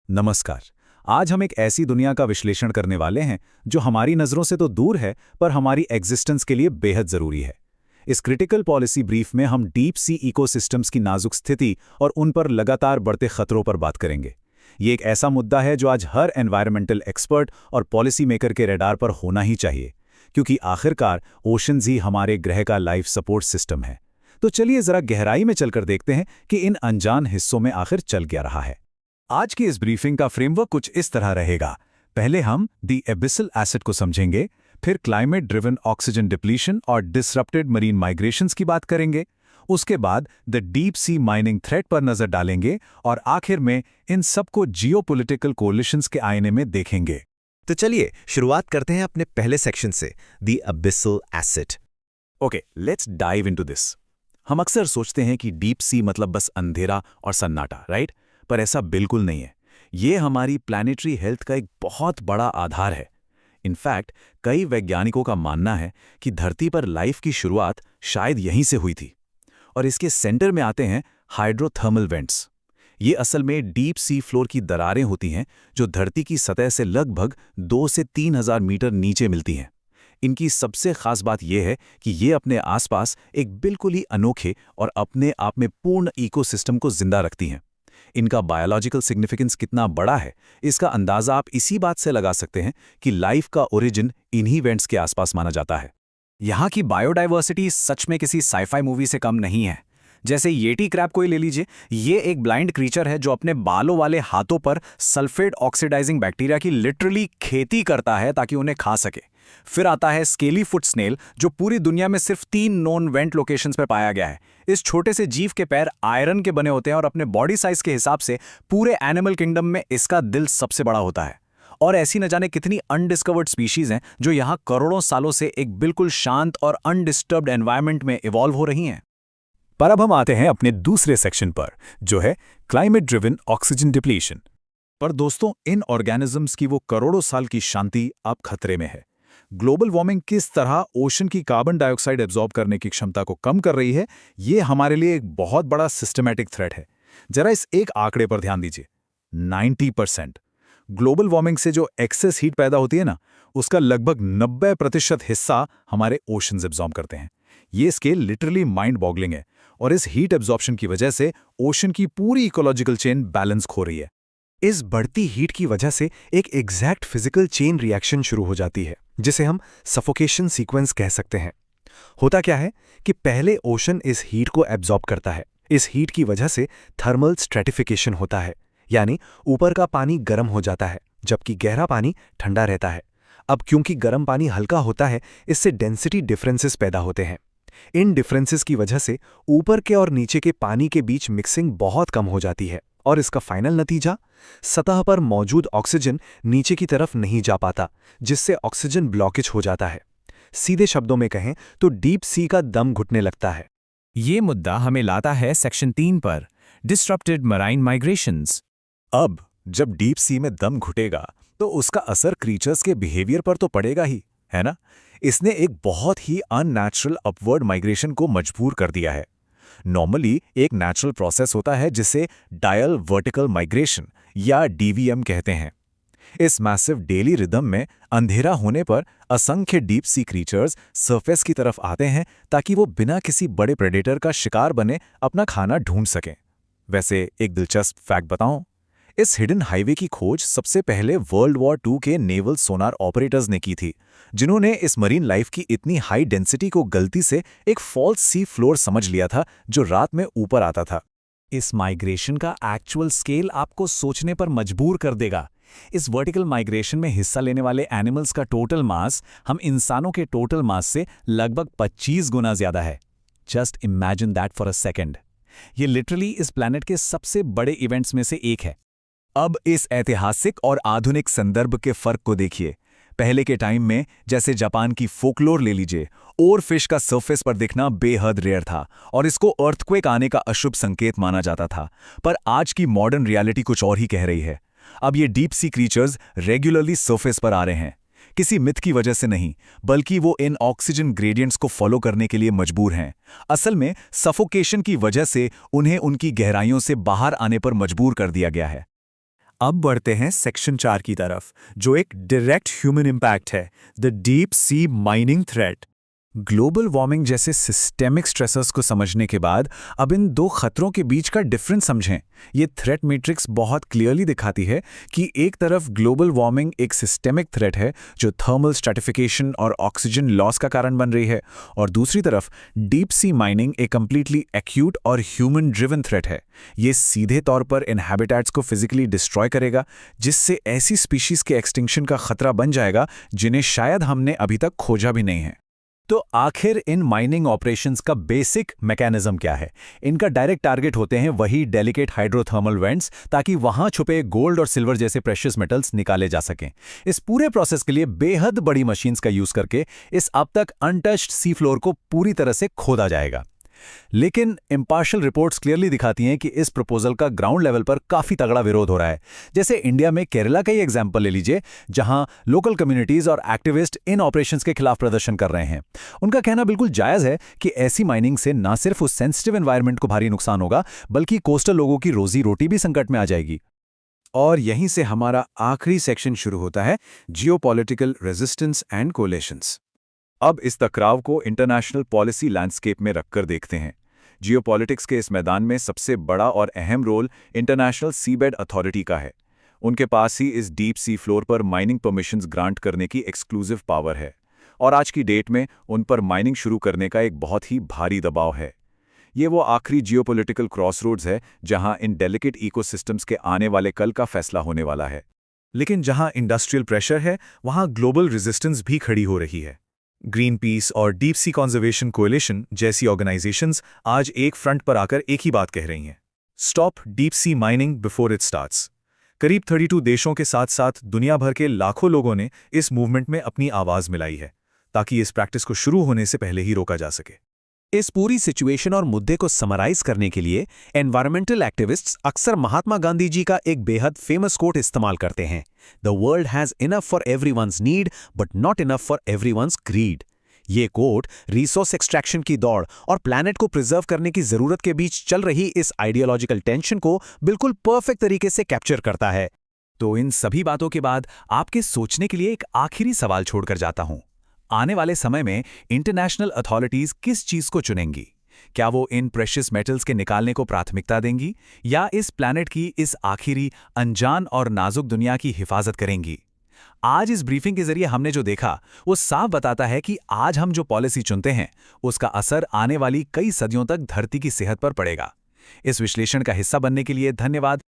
नमस्कार। आज हम एक ऐसी दुनिया का विश्लेषण करने वाले हैं जो हमारी नज़रों से तो दूर है पर हमारी एग्जिस्टेंस के लिए बेहद ज़रूरी है। इस क्रिटिकल पॉलिसी ब्रीफ में हम डीप सी इकोसिस्टम्स की नाजुक स्थिति और उन पर लगातार बढ़ते खतरों पर बात करेंगे। ये एक ऐसा मुद्दा है जो आज हर एनवायरमेंटल एक्सपर्ट और पॉलिसी मेकर के रडार पर होना ही चाहिए, क्योंकि आखिरकार ओशंस ही हमारे ग्रह का लाइफ सपोर्ट सिस्टम है। तो चलिए ज़रा गहराई में चलकर देखते हैं कि इन अनजान हिस्सों में आखिर चल क्या रहा है। आज की इस ब्रीफिंग का फ्रेमवर्क कुछ इस तरह रहेगा। पहले हम दी एबिसल एसिड को समझेंगे, फिर क्लाइमेट ड्रिवन ऑक्सीजन डिप्लीशन और डिसरप्टेड मरीन माइग्रेशंस की बात करेंगे, उसके बाद the deep sea mining threat पर नजर डालेंगे और आखिर में इन सबको जियोपॉलिटिकल कोलिशंस के आईने में देखेंगे। तो चलिए शुरुआत करते हैं अपने पहले सेक्शन से, the abyssal acid. Okay, let's dive into this. हम अक्सर सोचते हैं कि डीप सी मतलब बस अंधेरा और सन्नाटा, राइट? पर ऐसा बिल्कुल नहीं है। ये हमारी प्लैनेटरी हेल्थ का एक बहुत बड़ा आधार है। इनफैक्ट कई वैज्ञानिकों का मानना है कि धरती पर लाइफ की शुरुआत शायद यहीं से हुई थी। और इसके सेंटर में आते हैं हाइड्रोथर्मल वेंट्स। ये असल में डीप सी फ्लोर की दरारें होती हैं जो धरती की सतह से लगभग 2 से 3,000 मीटर नीचे मिलती हैं। इनकी सबसे खास बात यह है कि ये अपने आसपास एक बिल्कुल ही अनोखे और अपने आप में पूर्ण इकोसिस्टम को जिंदा रखती हैं। इनका बायोलॉजिकल सिग्निफिकेंस कितना बड़ा है, इसका अंदाजा आप इसी बात से लगा सकते हैं कि लाइफ का ओरिजिन इन्हीं वेंट्स के आसपास माना जाता है। यहाँ की बायोडाइवर्सिटी सच में किसी साइफाई मूवी से कम नहीं है। जैसे येटी क्रैब को ही ले लीजिए, ये एक ब्लाइंड क्रीचर है जो अपने बालों वाले हाथों पर सल्फेट ऑक्सीडाइजिंग बैक्टीरिया की लिटरली खेती करता है ताकि उन्हें खा सके। फिर आता है स्केली फुट स्नेल, जो पूरी दुनिया में सिर्फ 3 नोन वेंट लोकेशंस पर पाया गया है। इस छोटे से जीव के पैर आयरन के बने होते हैं और अपने बॉडी साइज के हिसाब से पूरे एनिमल किंगडम में इसका दिल सबसे बड़ा होता है। और ऐसी न जाने कितनी अनडिस्कवर्ड स्पीशीज हैं जो यहाँ करोड़ों सालों से एक बिल्कुल शांत और अनडिस्टर्ब्ड एनवायरनमेंट में इवॉल्व हो रही हैं। पर अब हम आते हैं अपने दूसरे सेक्शन पर, जो है क्लाइमेट ड्रिवन ऑक्सीजन डिप्लीशन। पर दोस्तों, इन ऑर्गेनिजम्स की वो करोड़ों साल की शांति अब खतरे में है। ग्लोबल वार्मिंग किस तरह ओशन की कार्बन डाइऑक्साइड एब्जॉर्ब करने की क्षमता को कम कर रही है, ये हमारे लिए एक बहुत बड़ा सिस्टमैटिक थ्रेट है। जरा इस एक आंकड़े पर ध्यान दीजिए, 90%। ग्लोबल वार्मिंग से जो एक्सेस हीट पैदा होती है ना, उसका लगभग 90% हिस्सा हमारे ओशंस एब्जॉर्ब करते हैं। ये स्केल लिटरली माइंड बॉगलिंग है और इस हीट एब्जॉर्प्शन की वजह से ओशन की पूरी इकोलॉजिकल चेन बैलेंस खो रही है। इस बढ़ती हीट की वजह से एक एग्जैक्ट फिजिकल चेन रिएक्शन शुरू हो जाती है, जिसे हम सफोकेशन सीक्वेंस कह सकते हैं। होता क्या है कि पहले ओशन इस हीट को एब्जॉर्ब करता है। इस हीट की वजह से थर्मल स्ट्रेटिफिकेशन होता है, यानी ऊपर का पानी गर्म हो जाता है जबकि गहरा पानी ठंडा रहता है। अब क्योंकि गर्म पानी हल्का होता है, इससे डेंसिटी डिफरेंसेस पैदा होते हैं। इन डिफरेंसेस की वजह से ऊपर के और नीचे के पानी के बीच मिक्सिंग बहुत कम हो जाती है और इसका फाइनल नतीजा, सतह पर मौजूद ऑक्सीजन नीचे की तरफ नहीं जा पाता, जिससे ऑक्सीजन ब्लॉकेज हो जाता है। सीधे शब्दों में कहें तो डीप सी का दम घुटने लगता है। ये मुद्दा हमें लाता है सेक्शन 3 पर, डिसरप्टेड मराइन माइग्रेशंस। अब जब डीप सी में दम घुटेगा तो उसका असर क्रीचर्स के बिहेवियर पर तो पड़ेगा ही, है ना? इसने एक बहुत ही अननेचुरल अपवर्ड माइग्रेशन को मजबूर कर दिया है। नॉर्मली एक नेचुरल प्रोसेस होता है जिसे डायल वर्टिकल माइग्रेशन या डीवीएम कहते हैं। इस मैसिव डेली रिदम में अंधेरा होने पर असंख्य डीप सी क्रीचर्स सरफेस की तरफ आते हैं ताकि वो बिना किसी बड़े प्रेडेटर का शिकार बने अपना खाना ढूंढ सकें। वैसे एक दिलचस्प फैक्ट बताऊं, इस हिडन हाईवे की खोज सबसे पहले वर्ल्ड वॉर 2 के नेवल सोनार ऑपरेटर्स ने की थी, जिन्होंने इस मरीन लाइफ की इतनी हाई डेंसिटी को गलती से एक फॉल्स सी फ्लोर समझ लिया था जो रात में ऊपर आता था। इस माइग्रेशन का एक्चुअल स्केल आपको सोचने पर मजबूर कर देगा। इस वर्टिकल माइग्रेशन में हिस्सा लेने वाले एनिमल्स का टोटल मास हम इंसानों के टोटल मास से लगभग 25 गुना ज्यादा है। Just imagine that for a second. ये लिटरली इस प्लैनेट के सबसे बड़े इवेंट्स में से एक है। अब इस ऐतिहासिक और आधुनिक संदर्भ के फर्क को देखिए। पहले के टाइम में, जैसे जापान की फोकलोर ले लीजिए, ओर फिश का सरफेस पर दिखना बेहद रेयर था और इसको अर्थक्वेक आने का अशुभ संकेत माना जाता था। पर आज की मॉडर्न रियलिटी कुछ और ही कह रही है। अब ये deep sea creatures regularly surface पर आ रहे हैं, किसी मिथ की वजह से नहीं, बल्कि वो इन ऑक्सीजन ग्रेडियंट्स को फॉलो करने के लिए मजबूर हैं। असल में सफोकेशन की वजह से उन्हें उनकी गहराइयों से बाहर आने पर मजबूर कर दिया गया है। अब बढ़ते हैं सेक्शन 4 की तरफ, जो एक डायरेक्ट ह्यूमन इम्पैक्ट है, the deep sea mining threat. Global warming जैसे सिस्टेमिक स्ट्रेसर्स को समझने के बाद अब इन दो खतरों के बीच का डिफरेंस समझें। ये थ्रेट मैट्रिक्स बहुत क्लियरली दिखाती है कि एक तरफ ग्लोबल वार्मिंग एक सिस्टेमिक थ्रेट है जो थर्मल स्ट्रैटिफिकेशन और ऑक्सीजन लॉस का कारण बन रही है, और दूसरी तरफ डीप सी माइनिंग एक कंप्लीटली एक्यूट और ह्यूमन ड्रिवन थ्रेट है। ये सीधे तौर पर इन हैबिटेट्स को फिजिकली डिस्ट्रॉय करेगा, जिससे ऐसी स्पीशीज के एक्सटिंक्शन का खतरा बन जाएगा जिन्हें शायद हमने अभी तक खोजा भी नहीं है। तो आखिर इन माइनिंग ऑपरेशंस का बेसिक मैकेनिज्म क्या है? इनका डायरेक्ट टारगेट होते हैं वही डेलिकेट हाइड्रोथर्मल वेंट्स, ताकि वहां छुपे गोल्ड और सिल्वर जैसे प्रेशियस मेटल्स निकाले जा सकें। इस पूरे प्रोसेस के लिए बेहद बड़ी मशीन्स का यूज करके इस अब तक अनटच्ड सी फ्लोर को पूरी तरह से खोदा जाएगा। लेकिन इम्पार्शियल रिपोर्ट्स क्लियरली दिखाती हैं कि इस प्रपोजल का ग्राउंड लेवल पर काफी तगड़ा विरोध हो रहा है। जैसे इंडिया में केरला का ही एग्जांपल ले लीजिए, जहां लोकल कम्युनिटीज और एक्टिविस्ट इन ऑपरेशंस के खिलाफ प्रदर्शन कर रहे हैं। उनका कहना बिल्कुल जायज है कि ऐसी माइनिंग से न सिर्फ उस सेंसिटिव एनवायरनमेंट को भारी नुकसान होगा, बल्कि कोस्टल लोगों की रोजी रोटी भी संकट में आ जाएगी। और यहीं से हमारा आखिरी सेक्शन शुरू होता है, जियोपॉलिटिकल रेजिस्टेंस एंड कोलेशंस। अब इस टकराव को इंटरनेशनल पॉलिसी लैंडस्केप में रखकर देखते हैं। जियोपॉलिटिक्स के इस मैदान में सबसे बड़ा और अहम रोल इंटरनेशनल सीबेड अथॉरिटी का है। उनके पास ही इस डीप सी फ्लोर पर माइनिंग परमिशंस ग्रांट करने की एक्सक्लूसिव पावर है, और आज की डेट में उन पर माइनिंग शुरू करने का एक बहुत ही भारी दबाव है। ये वो आखिरी जियोपॉलिटिकल क्रॉसरोड्स है जहां इन डेलिकेट इकोसिस्टम्स के आने वाले कल का फैसला होने वाला है। लेकिन जहां इंडस्ट्रियल प्रेशर है, वहां ग्लोबल रेजिस्टेंस भी खड़ी हो रही है। ग्रीन पीस और डीप सी कंजर्वेशन कोएलिशन जैसी ऑर्गेनाइजेशंस आज एक फ्रंट पर आकर एक ही बात कह रही हैं, stop deep sea mining before it starts. करीब 32 देशों के साथ साथ दुनिया भर के लाखों लोगों ने इस मूवमेंट में अपनी आवाज मिलाई है, ताकि इस प्रैक्टिस को शुरू होने से पहले ही रोका जा सके। इस पूरी सिचुएशन और मुद्दे को समराइज करने के लिए एनवायरमेंटल एक्टिविस्ट्स अक्सर महात्मा गांधी जी का एक बेहद फेमस कोट इस्तेमाल करते हैं, the world has enough for everyone's need but not enough for everyone's greed. ये कोट रिसोर्स एक्सट्रैक्शन की दौड़ और प्लैनेट को प्रिजर्व करने की जरूरत के बीच चल रही इस आइडियोलॉजिकल टेंशन को बिल्कुल परफेक्ट तरीके से कैप्चर करता है। तो इन सभी बातों के बाद आपके सोचने के लिए एक आखिरी सवाल छोड़कर जाता हूं। आने वाले समय में इंटरनेशनल अथॉरिटीज किस चीज को चुनेंगी? क्या वो इन प्रेशियस मेटल्स के निकालने को प्राथमिकता देंगी, या इस प्लैनेट की इस आखिरी अनजान और नाजुक दुनिया की हिफाजत करेंगी? आज इस ब्रीफिंग के जरिए हमने जो देखा वो साफ बताता है कि आज हम जो पॉलिसी चुनते हैं उसका असर आने वाली कई सदियों तक धरती की सेहत पर पड़ेगा। इस विश्लेषण का हिस्सा बनने के लिए धन्यवाद।